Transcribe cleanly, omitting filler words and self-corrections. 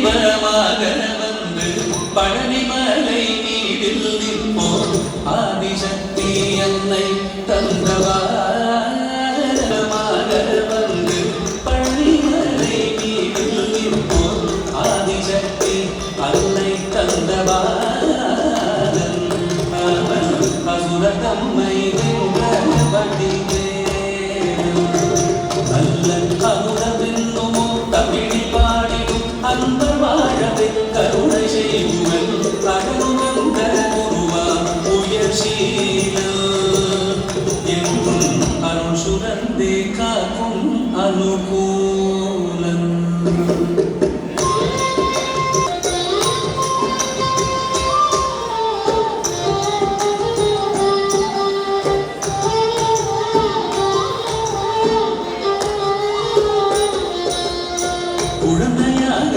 தெய்வமாக வந்து பழனிமலை நீரில் நிற்போம் ஆதிசக்தி என்னை தந்தவாரமாக வந்து பழனிமலை நீரில் நிற்போம் ஆதிசக்தி அன்னை தந்தவாரன் அசுர தம்மை வடிவே நல்ல அமுதமென்னுமோ தமிழி பாடிடும் அந்த வாழவே கருணை செய்யுவன் அகனுகந்த குருவா உயர்சீலல் என்றும் அருள் சுரந்தே காக்கும் அனுகூலன் குழந்தையாக